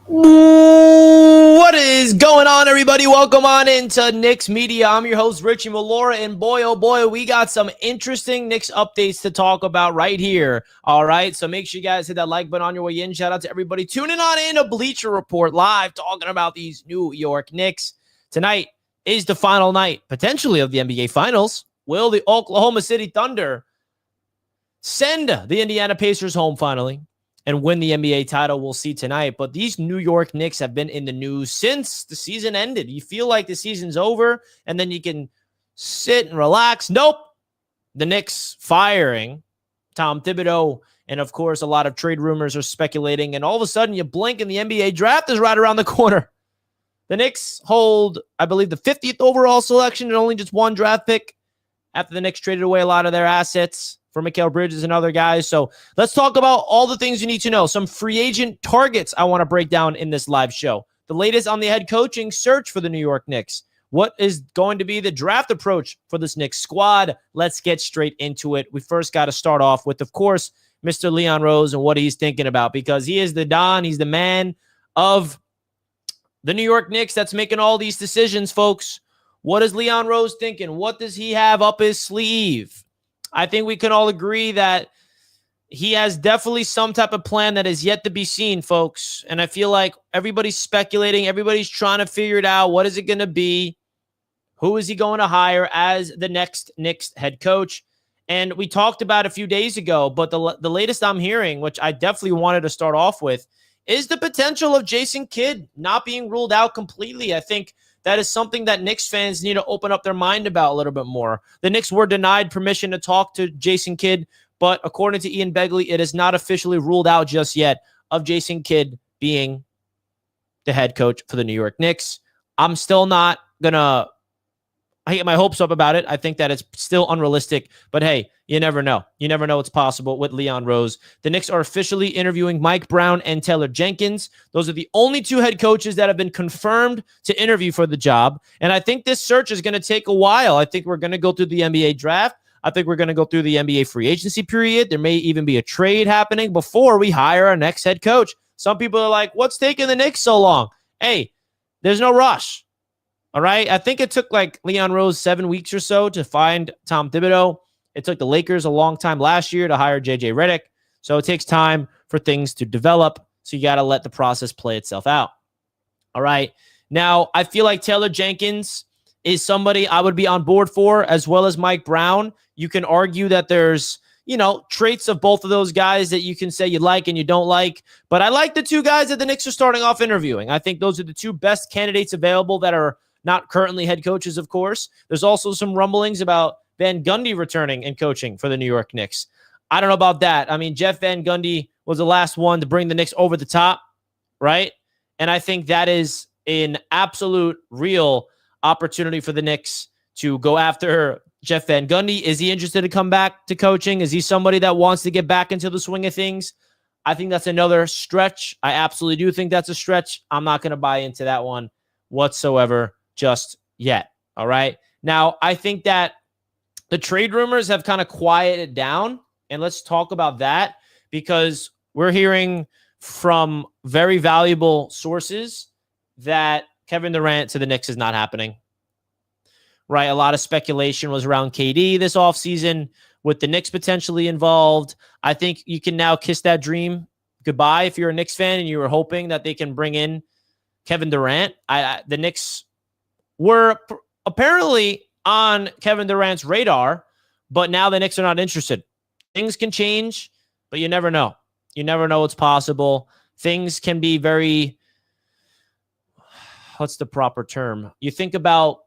What is going on, everybody? Welcome on into Knicks Media. I'm your host, Richie Malora, and boy, oh boy, we got some interesting Knicks updates to talk about right here. All right, so make sure you guys hit that like button on your way in. Shout out to everybody tuning on in to Bleacher Report live, talking about these New York Knicks. Tonight is the final night, potentially, of the NBA Finals. Will the Oklahoma City Thunder send the Indiana Pacers home finally and win the NBA title? We'll see tonight. But these New York Knicks have been in the news since the season ended. You feel like the season's over and then you can sit and relax. Nope. The Knicks firing Tom Thibodeau. And of course, a lot of trade rumors are speculating. And all of a sudden, you blink and the NBA draft is right around the corner. The Knicks hold, I believe, the 50th overall selection and only just one draft pick after the Knicks traded away a lot of their assets for Mikal Bridges and other guys. So let's talk about all the things you need to know. Some free agent targets I want to break down in this live show. The latest on the head coaching search for the New York Knicks. What is going to be the draft approach for this Knicks squad? Let's get straight into it. We first got to start off with, of course, Mr. Leon Rose and what he's thinking about, because he is the Don. He's the man of the New York Knicks that's making all these decisions, folks. What is Leon Rose thinking? What does he have up his sleeve? I think we can all agree that he has definitely some type of plan that is yet to be seen, folks. And I feel like everybody's speculating. Everybody's trying to figure it out. What is it going to be? Who is he going to hire as the next Knicks head coach? And we talked about a few days ago, but the latest I'm hearing, which I definitely wanted to start off with, is the potential of Jason Kidd not being ruled out completely. I think that is something that Knicks fans need to open up their mind about a little bit more. The Knicks were denied permission to talk to Jason Kidd, but according to Ian Begley, it is not officially ruled out just yet of Jason Kidd being the head coach for the New York Knicks. I'm still not going to get my hopes up about it. I think that it's still unrealistic, but hey, you never know. You never know what's possible with Leon Rose. The Knicks are officially interviewing Mike Brown and Taylor Jenkins. Those are the only two head coaches that have been confirmed to interview for the job. And I think this search is going to take a while. I think we're going to go through the NBA draft. I think we're going to go through the NBA free agency period. There may even be a trade happening before we hire our next head coach. Some people are like, what's taking the Knicks so long? Hey, there's no rush. All right. I think it took like Leon Rose 7 weeks or so to find Tom Thibodeau. It took the Lakers a long time last year to hire JJ Redick. So it takes time for things to develop. So you got to let the process play itself out. All right. Now, I feel like Taylor Jenkins is somebody I would be on board for, as well as Mike Brown. You can argue that there's, traits of both of those guys that you can say you like and you don't like. But I like the two guys that the Knicks are starting off interviewing. I think those are the two best candidates available that are not currently head coaches, of course. There's also some rumblings about Van Gundy returning and coaching for the New York Knicks. I don't know about that. I mean, Jeff Van Gundy was the last one to bring the Knicks over the top, right? And I think that is an absolute real opportunity for the Knicks to go after Jeff Van Gundy. Is he interested to come back to coaching? Is he somebody that wants to get back into the swing of things? I think that's another stretch. I absolutely do think that's a stretch. I'm not going to buy into that one whatsoever just yet. All right. Now, I think that the trade rumors have kind of quieted down, and let's talk about that because we're hearing from very valuable sources that Kevin Durant to the Knicks is not happening. Right? A lot of speculation was around KD this offseason with the Knicks potentially involved. I think you can now kiss that dream goodbye if you're a Knicks fan and you were hoping that they can bring in Kevin Durant. The Knicks were apparently on Kevin Durant's radar, but now the Knicks are not interested. Things can change, but you never know. You never know what's possible. Things can be very, what's the proper term? You think about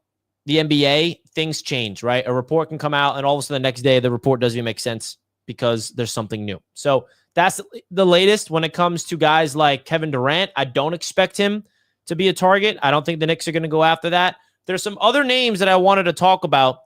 the NBA, things change, right? A report can come out and all of a sudden the next day the report doesn't even make sense because there's something new. So that's the latest when it comes to guys like Kevin Durant. I don't expect him to be a target. I don't think the Knicks are going to go after that. There's some other names that I wanted to talk about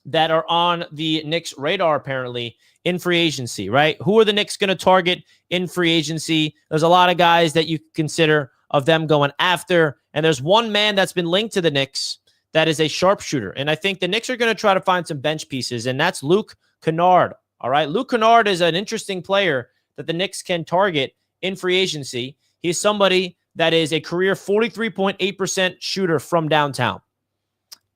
that are on the Knicks radar apparently in free agency, right? Who are the Knicks going to target in free agency? There's a lot of guys that you consider of them going after, and there's one man that's been linked to the Knicks that is a sharpshooter, and I think the Knicks are going to try to find some bench pieces, and that's Luke Kennard, all right? Luke Kennard is an interesting player that the Knicks can target in free agency. He's somebody that is a career 43.8% shooter from downtown.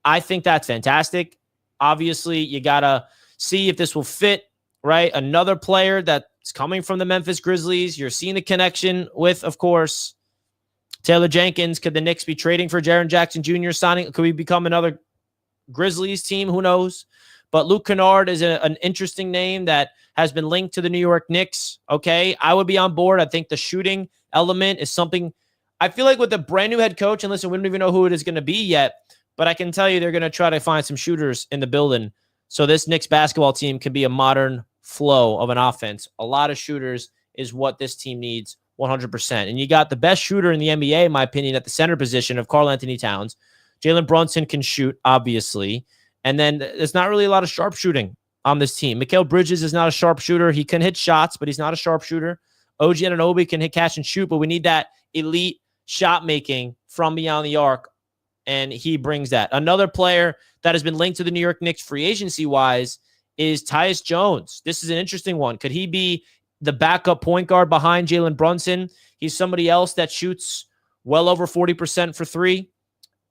I think that's fantastic. Obviously, you got to see if this will fit, right? Another player that's coming from the Memphis Grizzlies. You're seeing the connection with, of course, Taylor Jenkins. Could the Knicks be trading for Jaren Jackson Jr. signing? Could we become another Grizzlies team? Who knows? But Luke Kennard is an interesting name that has been linked to the New York Knicks. Okay, I would be on board. I think the shooting element is something. I feel like with a brand new head coach, and listen, we don't even know who it is going to be yet, but I can tell you they're going to try to find some shooters in the building. So this Knicks basketball team can be a modern flow of an offense. A lot of shooters is what this team needs 100%. And you got the best shooter in the NBA, in my opinion, at the center position of Karl-Anthony Towns. Jalen Brunson can shoot, obviously. And then there's not really a lot of sharp shooting on this team. Mikal Bridges is not a sharp shooter. He can hit shots, but he's not a sharp shooter. OG Anunoby can hit, catch, and shoot, but we need that elite shot making from beyond the arc, and he brings that. Another player that has been linked to the New York Knicks free agency-wise is Tyus Jones. This is an interesting one. Could he be the backup point guard behind Jalen Brunson? He's somebody else that shoots well over 40% for three,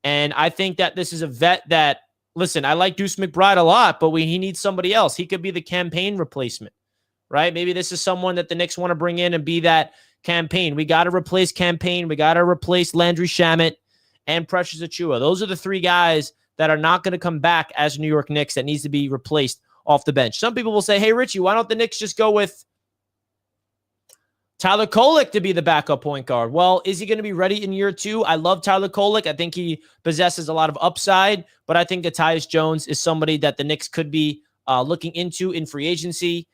and I think that this is a vet that, listen, I like Deuce McBride a lot, but he needs somebody else. He could be the campaign replacement, right? Maybe this is someone that the Knicks want to bring in and be that campaign. We got to replace campaign. We got to replace Landry Shamet and Precious Achiuwa. Those are the three guys that are not going to come back as New York Knicks that needs to be replaced off the bench. Some people will say, hey, Richie, why don't the Knicks just go with Tyler Kolek to be the backup point guard? Well, is he going to be ready in year two? I love Tyler Kolek. I think he possesses a lot of upside, but I think that Tyus Jones is somebody that the Knicks could be looking into in free agency.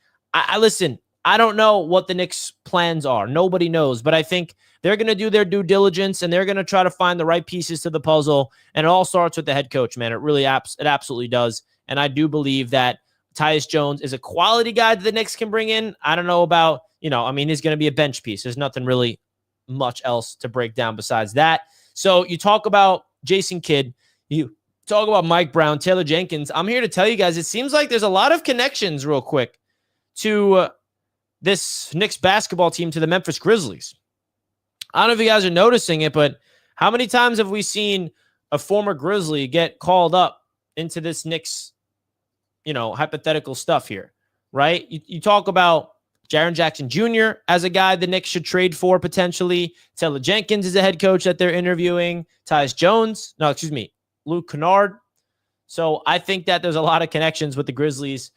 Listen, I don't know what the Knicks' plans are. Nobody knows, but I think they're going to do their due diligence and they're going to try to find the right pieces to the puzzle. And it all starts with the head coach, man. It really it absolutely does. And I do believe that Tyus Jones is a quality guy that the Knicks can bring in. I don't know about, he's going to be a bench piece. There's nothing really much else to break down besides that. So you talk about Jason Kidd, you talk about Mike Brown, Taylor Jenkins. I'm here to tell you guys, it seems like there's a lot of connections real quick to this Knicks basketball team to the Memphis Grizzlies. I don't know if you guys are noticing it, but how many times have we seen a former Grizzly get called up into this Knicks, hypothetical stuff here, right? You talk about Jaren Jackson Jr. as a guy the Knicks should trade for potentially. Taylor Jenkins is a head coach that they're interviewing. Luke Kennard. So I think that there's a lot of connections with the Grizzlies.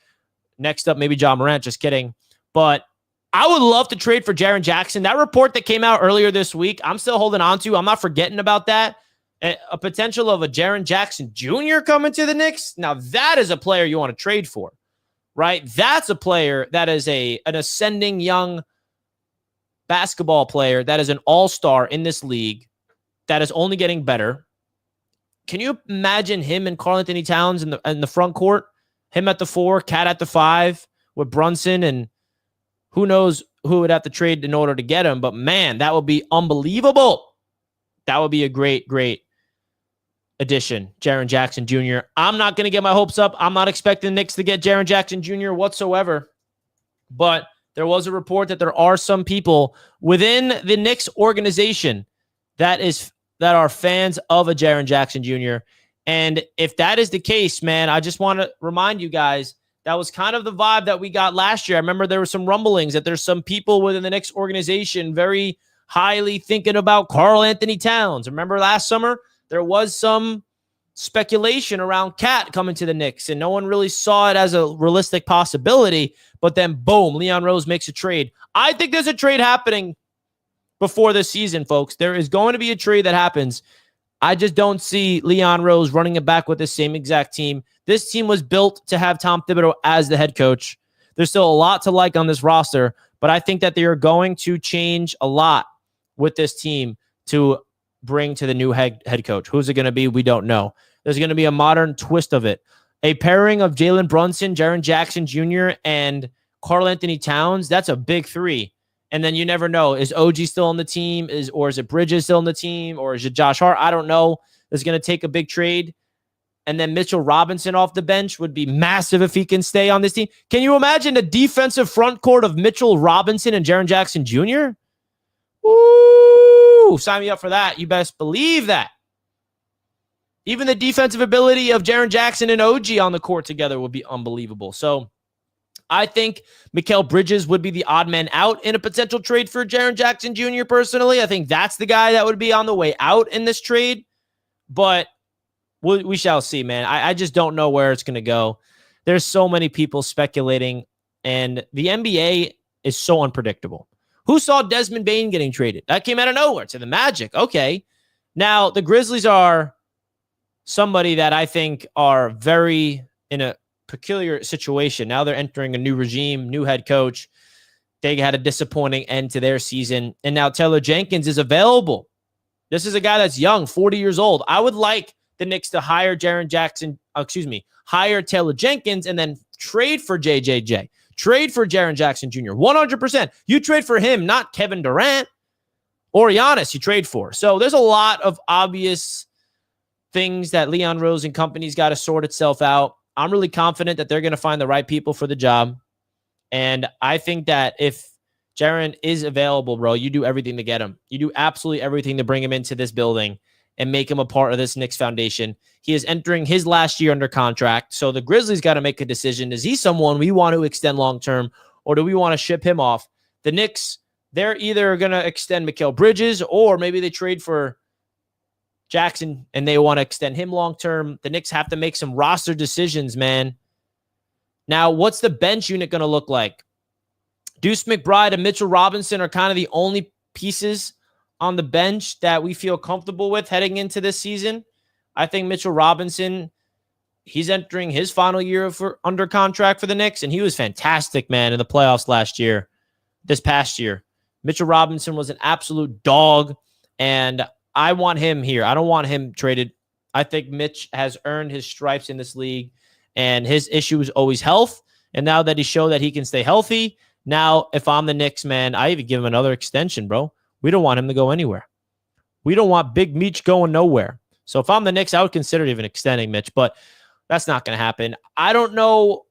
Next up, maybe John Morant. Just kidding. But I would love to trade for Jaren Jackson. That report that came out earlier this week, I'm still holding on to. I'm not forgetting about that. A potential of a Jaren Jackson Jr. coming to the Knicks. Now, that is a player you want to trade for, right? That's a player that is an ascending young basketball player that is an all-star in this league that is only getting better. Can you imagine him and Karl-Anthony Towns in the front court? Him at the 4, Cat at the 5 with Brunson, and who knows who would have to trade in order to get him. But, man, that would be unbelievable. That would be a great, great addition, Jaren Jackson Jr. I'm not going to get my hopes up. I'm not expecting the Knicks to get Jaren Jackson Jr. whatsoever. But there was a report that there are some people within the Knicks organization that are fans of a Jaren Jackson Jr. And if that is the case, man, I just want to remind you guys, that was kind of the vibe that we got last year. I remember there were some rumblings that there's some people within the Knicks organization very highly thinking about Karl-Anthony Towns. Remember last summer, there was some speculation around Cat coming to the Knicks, and no one really saw it as a realistic possibility. But then, boom, Leon Rose makes a trade. I think there's a trade happening before this season, folks. There is going to be a trade that happens. I just don't see Leon Rose running it back with the same exact team. This team was built to have Tom Thibodeau as the head coach. There's still a lot to like on this roster, but I think that they are going to change a lot with this team to bring to the new head coach. Who's it going to be? We don't know. There's going to be a modern twist of it. A pairing of Jalen Brunson, Jaren Jackson Jr., and Karl-Anthony Towns, that's a big three. And then you never know. Is OG still on the team? Or is it Bridges still on the team? Or is it Josh Hart? I don't know. It's going to take a big trade. And then Mitchell Robinson off the bench would be massive if he can stay on this team. Can you imagine a defensive front court of Mitchell Robinson and Jaren Jackson Jr.? Woo! Woo! Sign me up for that. You best believe that. Even the defensive ability of Jaren Jackson and OG on the court together would be unbelievable. So I think Mikal Bridges would be the odd man out in a potential trade for Jaren Jackson Jr. Personally, I think that's the guy that would be on the way out in this trade. But we shall see, man. I just don't know where it's going to go. There's so many people speculating, and the NBA is so unpredictable. Who saw Desmond Bane getting traded? That came out of nowhere to the Magic. Okay. Now, the Grizzlies are somebody that I think are very in a peculiar situation. Now they're entering a new regime, new head coach. They had a disappointing end to their season, and now Taylor Jenkins is available. This is a guy that's young, 40 years old. I would like the Knicks to hire hire Taylor Jenkins and then trade for JJJ. Trade for Jaren Jackson Jr. 100%. You trade for him, not Kevin Durant or Giannis you trade for. So there's a lot of obvious things that Leon Rose and company's got to sort itself out. I'm really confident that they're going to find the right people for the job. And I think that if Jaren is available, bro, you do everything to get him. You do absolutely everything to bring him into this building and make him a part of this Knicks foundation. He is entering his last year under contract. So the Grizzlies got to make a decision. Is he someone we want to extend long-term, or do we want to ship him off? The Knicks, they're either going to extend Mikal Bridges, or maybe they trade for Jackson and they want to extend him long-term. The Knicks have to make some roster decisions, man. Now, what's the bench unit going to look like? Deuce McBride and Mitchell Robinson are kind of the only pieces on the bench that we feel comfortable with heading into this season. I think Mitchell Robinson, he's entering his final year under contract for the Knicks, and he was fantastic, man, in the playoffs this past year. Mitchell Robinson was an absolute dog, and I want him here. I don't want him traded. I think Mitch has earned his stripes in this league, and his issue is always health. And now that he showed that he can stay healthy, now if I'm the Knicks, man, I even give him another extension, bro. We don't want him to go anywhere. We don't want Big Meech going nowhere. So if I'm the Knicks, I would consider even extending Mitch, but that's not going to happen. I don't know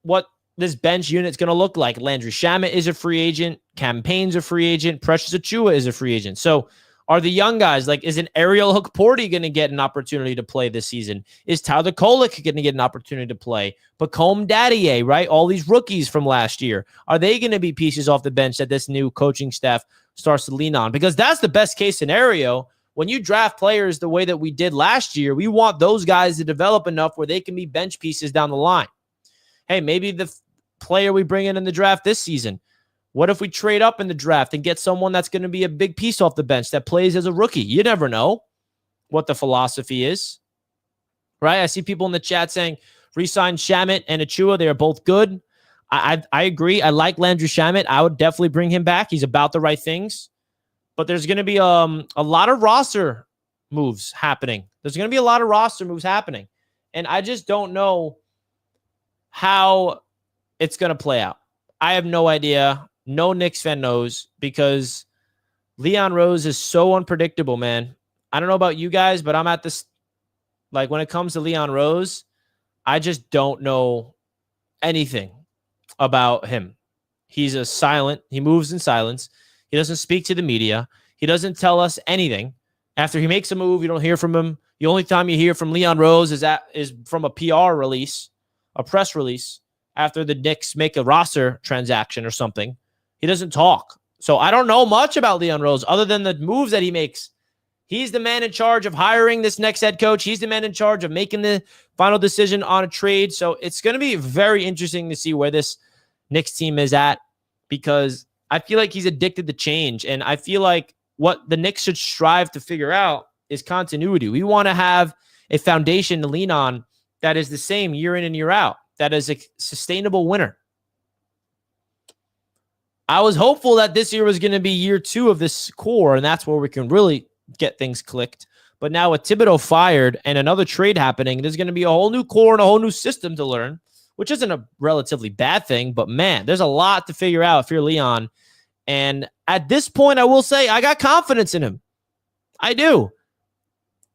what this bench unit's going to look like. Landry Shamet is a free agent. Cam Payne's a free agent. Precious Achiuwa is a free agent. So are the young guys, like, is an Ariel Hook-Porty going to get an opportunity to play this season? Is Tyler Kolek going to get an opportunity to play? Pacome Daddier, right? All these rookies from last year. Are they going to be pieces off the bench that this new coaching staff starts to lean on? Because that's the best case scenario. When you draft players the way that we did last year, we want those guys to develop enough where they can be bench pieces down the line. Hey, maybe the player we bring in the draft this season, what if we trade up in the draft and get someone that's going to be a big piece off the bench that plays as a rookie? You never know what the philosophy is, right? I see people in the chat saying re-sign Shamet and Achiuwa. They are both good. I agree. I like Landry Shamet. I would definitely bring him back. He's about the right things. But there's going to be a lot of roster moves happening. And I just don't know how it's going to play out. I have no idea. No Knicks fan knows, because Leon Rose is so unpredictable, man. I don't know about you guys, but I'm at this, like, when it comes to Leon Rose, I just don't know anything about him. He moves in silence. He doesn't speak to the media. He doesn't tell us anything. After he makes a move, you don't hear from him. The only time you hear from Leon Rose is from a PR release, a press release, after the Knicks make a roster transaction or something. He doesn't talk. So I don't know much about Leon Rose other than the moves that he makes. He's the man in charge of hiring this next head coach. He's the man in charge of making the final decision on a trade. So it's going to be very interesting to see where this Knicks team is at, because I feel like he's addicted to change. And I feel like what the Knicks should strive to figure out is continuity. We want to have a foundation to lean on that is the same year in and year out, that is a sustainable winner. I was hopeful that this year was going to be year 2 of this core, and that's where we can really get things clicked. But now with Thibodeau fired and another trade happening, there's going to be a whole new core and a whole new system to learn, which isn't a relatively bad thing. But, man, there's a lot to figure out if you're Leon. And at this point, I will say I got confidence in him. I do.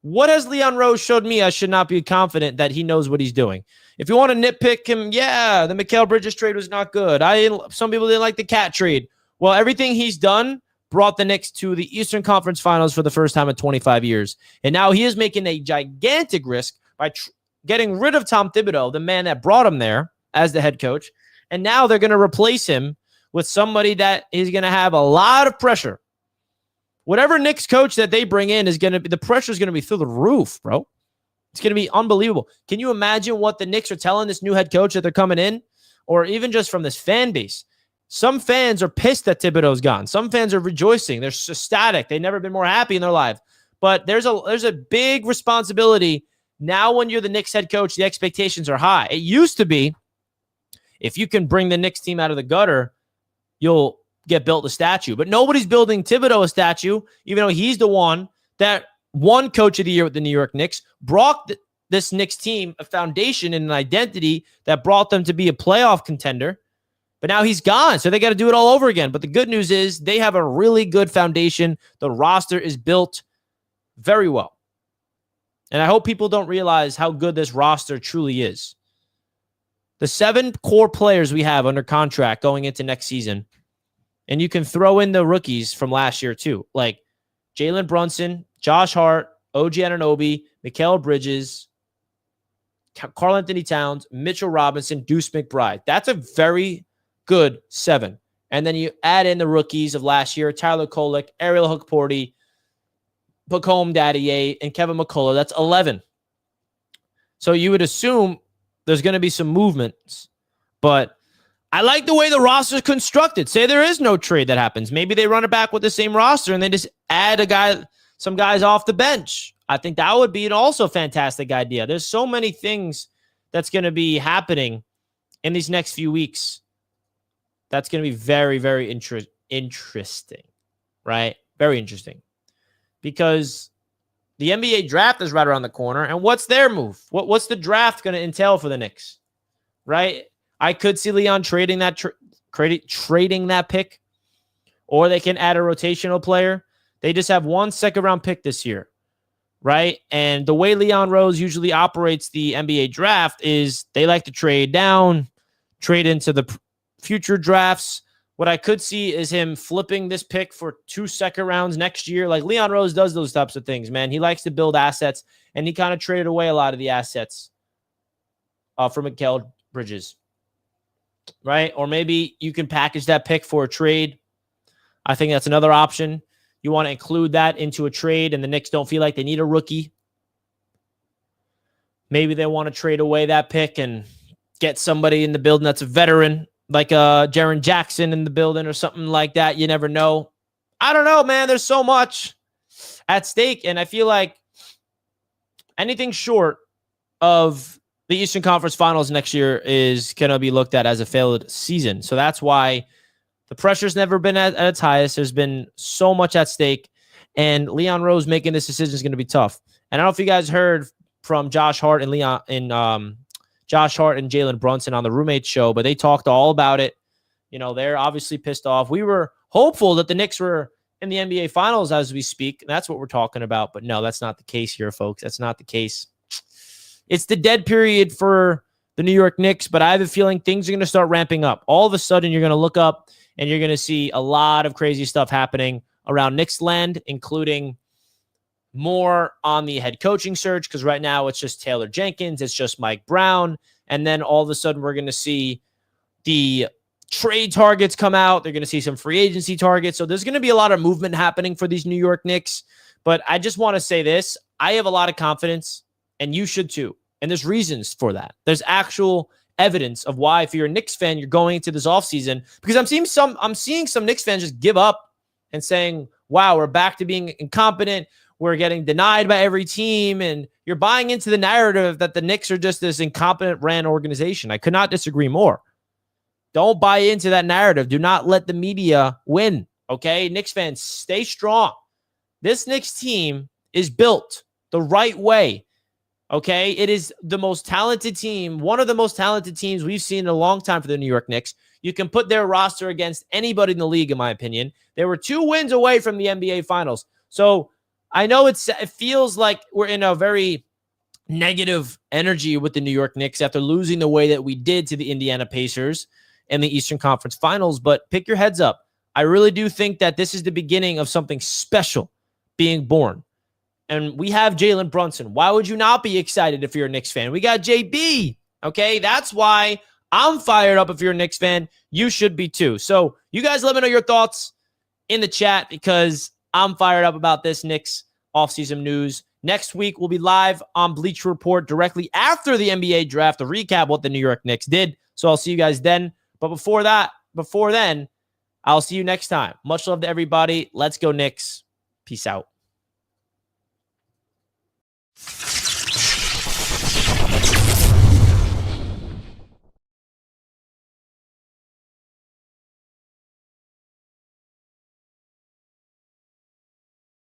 What has Leon Rose showed me? I should not be confident that he knows what he's doing. If you want to nitpick him, yeah, the Mikal Bridges trade was not good. Some people didn't like the Cat trade. Well, everything he's done brought the Knicks to the Eastern Conference Finals for the first time in 25 years. And now he is making a gigantic risk by getting rid of Tom Thibodeau, the man that brought him there as the head coach. And now they're going to replace him with somebody that is going to have a lot of pressure. Whatever Knicks coach that they bring in is going to be, the pressure is going to be through the roof, bro. It's going to be unbelievable. Can you imagine what the Knicks are telling this new head coach that they're coming in? Or even just from this fan base. Some fans are pissed that Thibodeau's gone. Some fans are rejoicing. They're ecstatic. They've never been more happy in their life. But there's a big responsibility. Now when you're the Knicks head coach, the expectations are high. It used to be, if you can bring the Knicks team out of the gutter, you'll get built a statue. But nobody's building Thibodeau a statue, even though he's the one that won Coach of the Year with the New York Knicks, brought this Knicks team a foundation and an identity that brought them to be a playoff contender. But now he's gone, so they got to do it all over again. But the good news is they have a really good foundation. The roster is built very well. And I hope people don't realize how good this roster truly is. The 7 core players we have under contract going into next season, and you can throw in the rookies from last year too, like Jalen Brunson, Josh Hart, OG Anunoby, Mikal Bridges, Karl Anthony Towns, Mitchell Robinson, Deuce McBride. That's a very good 7. And then you add in the rookies of last year, Tyler Kolek, Ariel Hookporty, Pacome Daddier, and Kevin McCullough. That's 11. So you would assume there's going to be some movements. But I like the way the roster is constructed. Say there is no trade that happens. Maybe they run it back with the same roster and they just add some guys off the bench. I think that would be an also fantastic idea. There's so many things that's going to be happening in these next few weeks. That's going to be very, very interesting, right? Very interesting. Because the NBA draft is right around the corner. And what's their move? What's the draft going to entail for the Knicks, right? I could see Leon trading that pick, or they can add a rotational player. They just have 1 second-round pick this year, right? And the way Leon Rose usually operates the NBA draft is they like to trade down, trade into the future drafts. What I could see is him flipping this pick for 2 second rounds next year. Like Leon Rose does those types of things, man. He likes to build assets, and he kind of traded away a lot of the assets for Mikal Bridges, right? Or maybe you can package that pick for a trade. I think that's another option. You want to include that into a trade, and the Knicks don't feel like they need a rookie. Maybe they want to trade away that pick and get somebody in the building that's a veteran, like Jaren Jackson in the building or something like that. You never know. I don't know, man. There's so much at stake, and I feel like anything short of the Eastern Conference Finals next year is going to be looked at as a failed season. So that's why the pressure's never been at its highest. There's been so much at stake, and Leon Rose making this decision is going to be tough. And I don't know if you guys heard from Josh Hart and Josh Hart and Jalen Brunson on the Roommates show, but they talked all about it. You know, they're obviously pissed off. We were hopeful that the Knicks were in the NBA Finals as we speak. That's what we're talking about. But no, that's not the case here, folks. That's not the case. It's the dead period for the New York Knicks, but I have a feeling things are going to start ramping up. All of a sudden, you're going to look up and you're going to see a lot of crazy stuff happening around Knicks land, including more on the head coaching search, because right now it's just Taylor Jenkins, it's just Mike Brown, and then all of a sudden we're going to see the trade targets come out. They're going to see some free agency targets. So there's going to be a lot of movement happening for these New York Knicks. But I just want to say this. I have a lot of confidence, and you should too. And there's reasons for that. There's actual evidence of why, if you're a Knicks fan, you're going into this offseason, because I'm seeing some Knicks fans just give up and saying, wow, we're back to being incompetent. We're getting denied by every team, and you're buying into the narrative that the Knicks are just this incompetent ran organization. I could not disagree more. Don't buy into that narrative. Do not let the media win, okay? Knicks fans, stay strong. This Knicks team is built the right way, okay? It is the most talented team, one of the most talented teams we've seen in a long time for the New York Knicks. You can put their roster against anybody in the league, in my opinion. They were 2 wins away from the NBA Finals. So I know it feels like we're in a very negative energy with the New York Knicks after losing the way that we did to the Indiana Pacers in the Eastern Conference Finals, but pick your heads up. I really do think that this is the beginning of something special being born. And we have Jalen Brunson. Why would you not be excited if you're a Knicks fan? We got JB. Okay, that's why I'm fired up. If you're a Knicks fan, you should be too. So you guys let me know your thoughts in the chat because I'm fired up about this Knicks offseason news. Next week, we'll be live on Bleacher Report directly after the NBA draft to recap what the New York Knicks did. So I'll see you guys then. But before then, I'll see you next time. Much love to everybody. Let's go Knicks. Peace out.